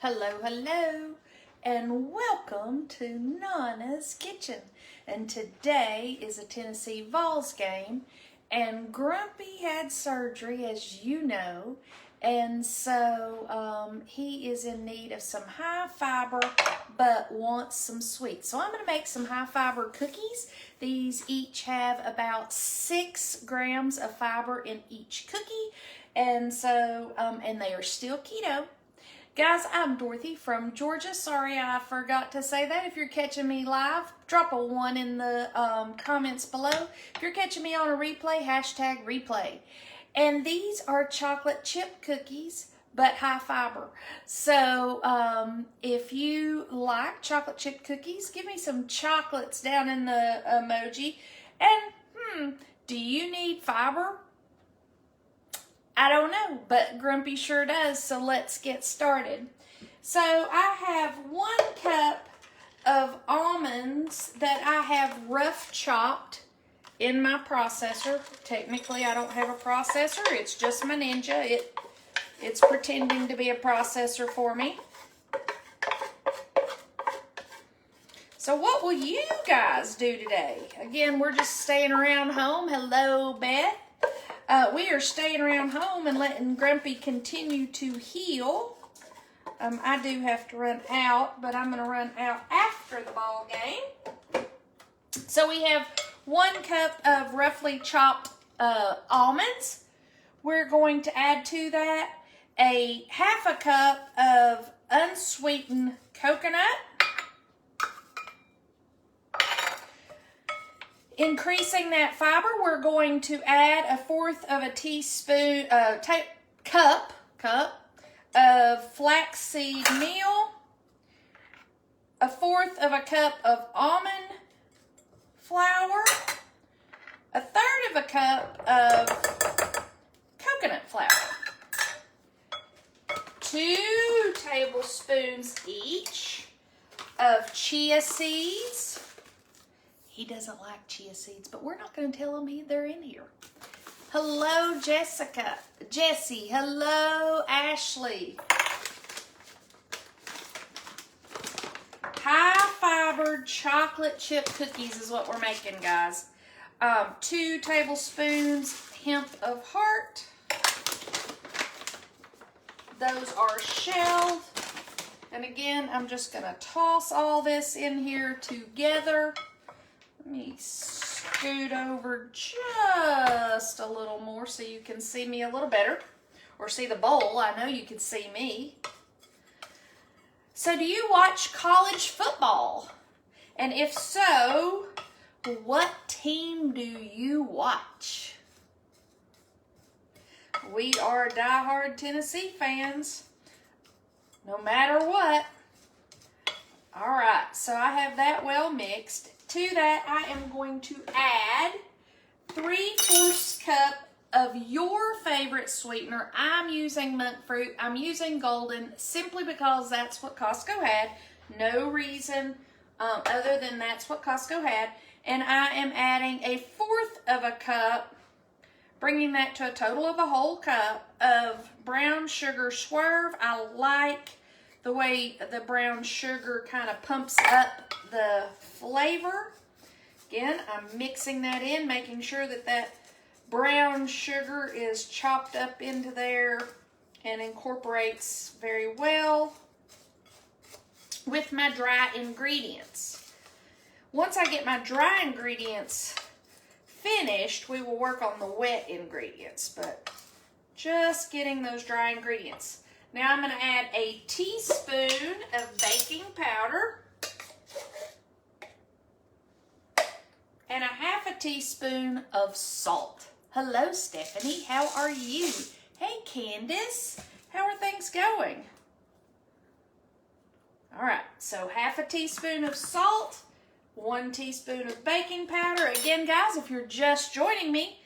Hello, hello, and welcome to Nonna's Kitchen. And today is a Tennessee Vols game, and Grumpy had surgery, as you know, and so he is in need of some high fiber, but wants some sweet. So I'm going to make some high fiber cookies. These each have about 6 grams of fiber in each cookie, and so and they are still keto. Guys, I'm Dorothy from Georgia. Sorry I forgot to say that. If you're catching me live, drop a 1 in the comments below. If you're catching me on a replay, hashtag replay. And these are chocolate chip cookies, but high fiber. So if you like chocolate chip cookies, give me some chocolates down in the emoji. And do you need fiber? I don't know, but Grumpy sure does, so let's get started. So I have 1 cup of almonds that I have rough chopped in my processor. Technically, I don't have a processor. It's just my Ninja. It's pretending to be a processor for me. So what will you guys do today? Again, we're just staying around home. Hello, Beth. We are staying around home and letting Grumpy continue to heal. I do have to run out, but I'm going to run out after the ball game. So we have 1 cup of roughly chopped almonds. We're going to add to that a half a cup of unsweetened coconut. Increasing that fiber, we're going to add 1/4 of a teaspoon, cup of flaxseed meal, 1/4 of a cup of almond flour, 1/3 of a cup of coconut flour, 2 tablespoons each of chia seeds. He doesn't like chia seeds, but we're not going to tell him they're in here. Hello, Jessica. Jessie. Hello, Ashley. High-fibered chocolate chip cookies is what we're making, guys. 2 tablespoons hemp of heart. Those are shelled. And again, I'm just going to toss all this in here together. Let me scoot over just a little more so you can see me a little better. Or see the bowl. I know you can see me. So do you watch college football? And if so, what team do you watch? We are diehard Tennessee fans. No matter what. Alright, so I have that well mixed. To that, I am going to add 3/4 cup of your favorite sweetener. I'm using monk fruit. I'm using golden simply because that's what Costco had. No reason other than that's what Costco had. And I am adding 1/4 of a cup, bringing that to a total of a whole cup of brown sugar swerve. I like the way the brown sugar kind of pumps up the flavor. Again, I'm mixing that in, making sure that that brown sugar is chopped up into there and incorporates very well with my dry ingredients. Once I get my dry ingredients finished, we will work on the wet ingredients, but just getting those dry ingredients. Now I'm going to add a teaspoon of baking powder and a 1/2 teaspoon of salt. Hello, Stephanie. How are you? Hey, Candace. How are things going? All right, so 1/2 teaspoon of salt, 1 teaspoon of baking powder. Again, guys, if you're just joining me,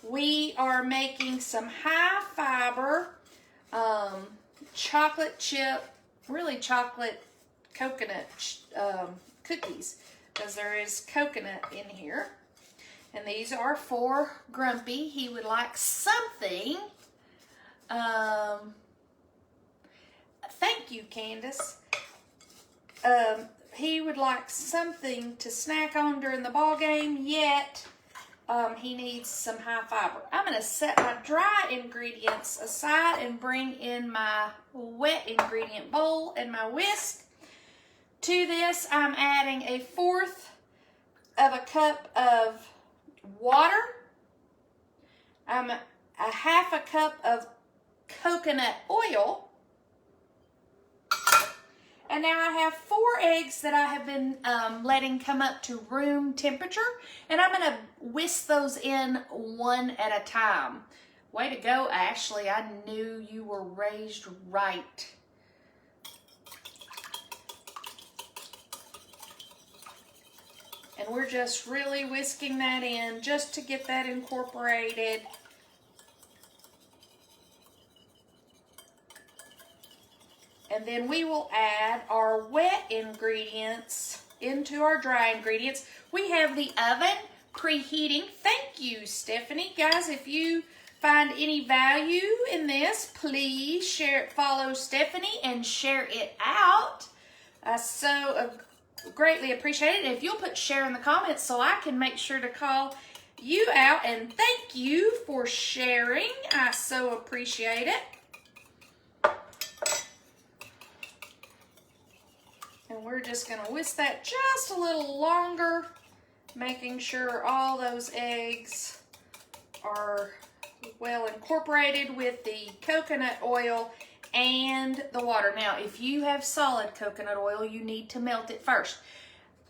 we are making some high fiber chocolate chip, really chocolate coconut cookies, because there is coconut in here. And these are for Grumpy. He would like something thank you, Candace. He would like something to snack on during the ball game, yet he needs some high fiber. I'm going to set my dry ingredients aside and bring in my wet ingredient bowl and my whisk. To this, I'm adding 1/4 of a cup of water, a 1/2 cup of coconut oil, and now I have 4 eggs that I have been letting come up to room temperature, and I'm going to whisk those in one at a time. Way to go, Ashley. I knew you were raised right. And we're just really whisking that in just to get that incorporated. And then we will add our wet ingredients into our dry ingredients. We have the oven preheating. Thank you, Stephanie. Guys, if you find any value in this, please share it, follow Stephanie and share it out. Greatly appreciate it. If you'll put share in the comments so I can make sure to call you out, and thank you for sharing. I so appreciate it. And we're just going to whisk that just a little longer, making sure all those eggs are well incorporated with the coconut oil and the water. Now, if you have solid coconut oil, you need to melt it first.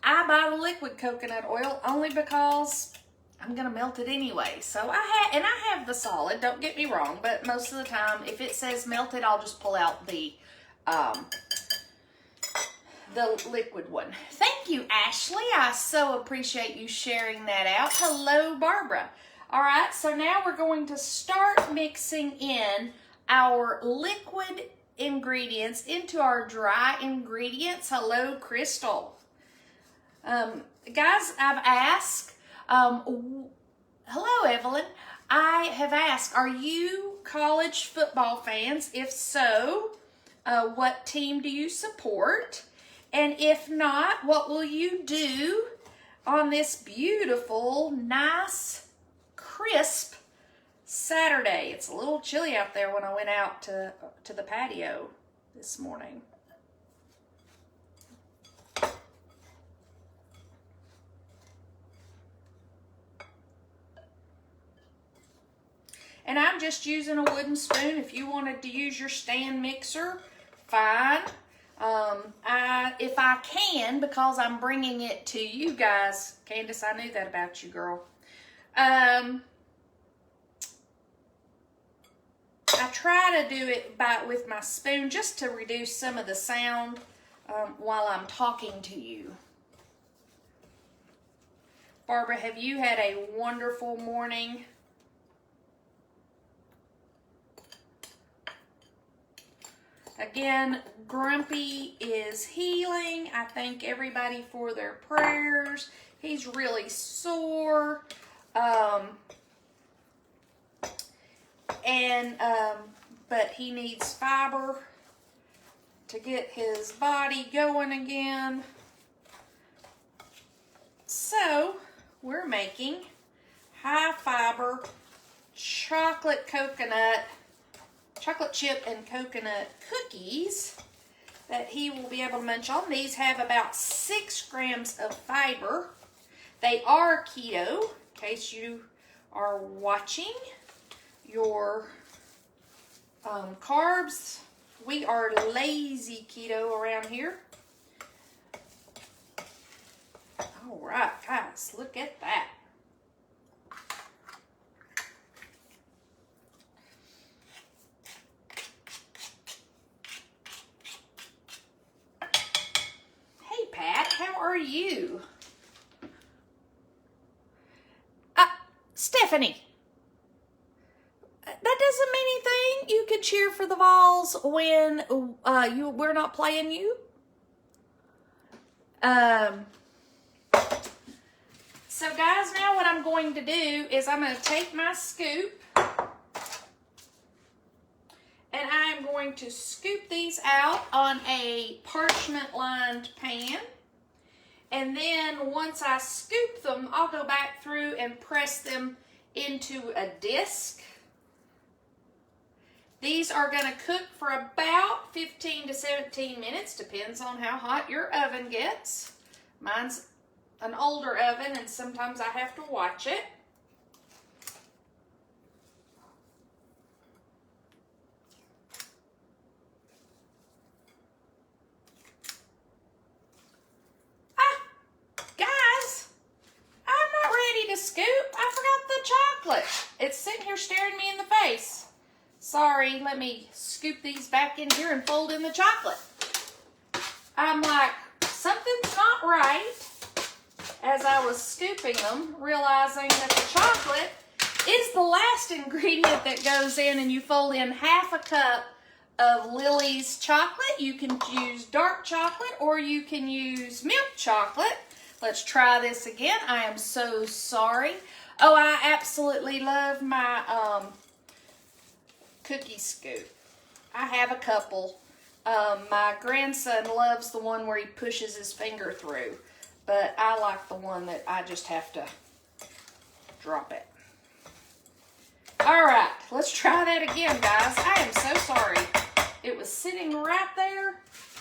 I buy the liquid coconut oil only because I'm gonna melt it anyway. So I have the solid, don't get me wrong, but most of the time, if it says melted, I'll just pull out the liquid one. Thank you, Ashley. I so appreciate you sharing that out. Hello, Barbara. All right, so now we're going to start mixing in our liquid ingredients into our dry ingredients. Hello, Crystal. Guys, I've asked, hello, Evelyn. I have asked, are you college football fans? If so, what team do you support? And if not, what will you do on this beautiful, nice, crisp Saturday? It's a little chilly out there when I went out to the patio this morning. And I'm just using a wooden spoon. If you wanted to use your stand mixer, fine. If I can, because I'm bringing it to you guys. Candace, I knew that about you, girl. I try to do it with my spoon just to reduce some of the sound while I'm talking to you. Barbara, have you had a wonderful morning? Again, Grumpy is healing. I thank everybody for their prayers. He's really sore. But he needs fiber to get his body going again. So, we're making high fiber chocolate chip and coconut cookies that he will be able to munch on. These have about 6 grams of fiber. They are keto, in case you are watching your carbs. We are lazy keto around here. All right, guys, look at that. Hey, Pat, how are you? Stephanie. That doesn't mean anything. You can cheer for the Vols when we're not playing you. So guys, now what I'm going to do is I'm going to take my scoop And I am going to scoop these out on a parchment-lined pan. And then once I scoop them, I'll go back through and press them into a disc. These are going to cook for about 15 to 17 minutes, depends on how hot your oven gets. Mine's an older oven and sometimes I have to watch it. Guys, I'm not ready to scoop. I forgot the chocolate. It's sitting here staring me in the face. Sorry, let me scoop these back in here and fold in the chocolate. I'm like, something's not right as I was scooping them, realizing that the chocolate is the last ingredient that goes in, and you fold in half a cup of Lily's chocolate. You can use dark chocolate or you can use milk chocolate. Let's try this again. I am so sorry. Oh, I absolutely love my cookie scoop. I have a couple. My grandson loves the one where he pushes his finger through, but I like the one that I just have to drop it. All right, let's try that again, guys. I am so sorry. It was sitting right there,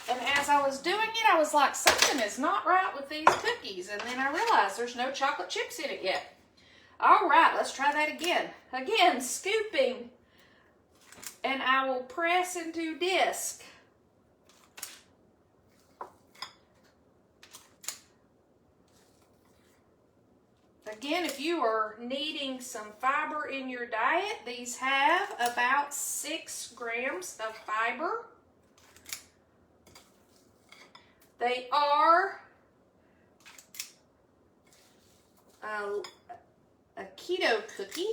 and as I was doing it, I was like, something is not right with these cookies, and then I realized there's no chocolate chips in it yet. All right, let's try that again. Again, scooping, and I will press into disc. Again, if you are needing some fiber in your diet, these have about 6 grams of fiber. They are a keto cookie.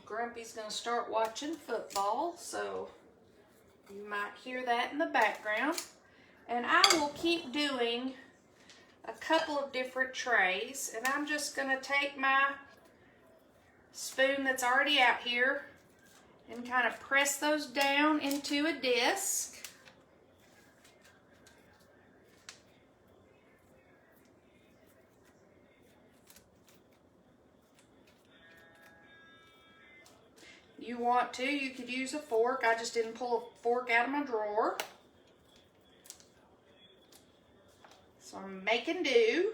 Grumpy's going to start watching football, so you might hear that in the background. And I will keep doing a couple of different trays, and I'm just going to take my spoon that's already out here and kind of press those down into a disc. You want to, you could use a fork. I just didn't pull a fork out of my drawer. So I'm making do.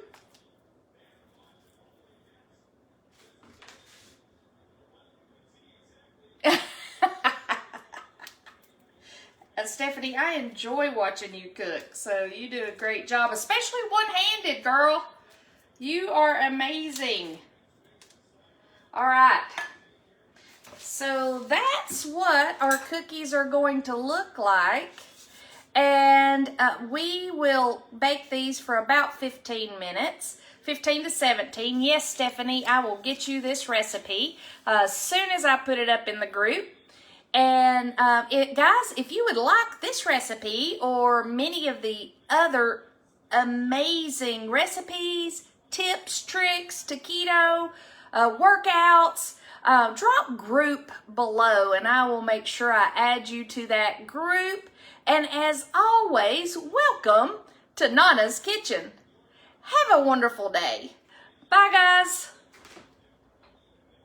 Stephanie, I enjoy watching you cook, so you do a great job, especially one-handed, girl. You are amazing. All right. So that's what our cookies are going to look like. And we will bake these for about 15 minutes, 15 to 17. Yes, Stephanie, I will get you this recipe as soon as I put it up in the group. And guys, if you would like this recipe or many of the other amazing recipes, tips, tricks to keto, workouts, drop group below and I will make sure I add you to that group. And as always, welcome to Nonna's Kitchen. Have a wonderful day. Bye, guys.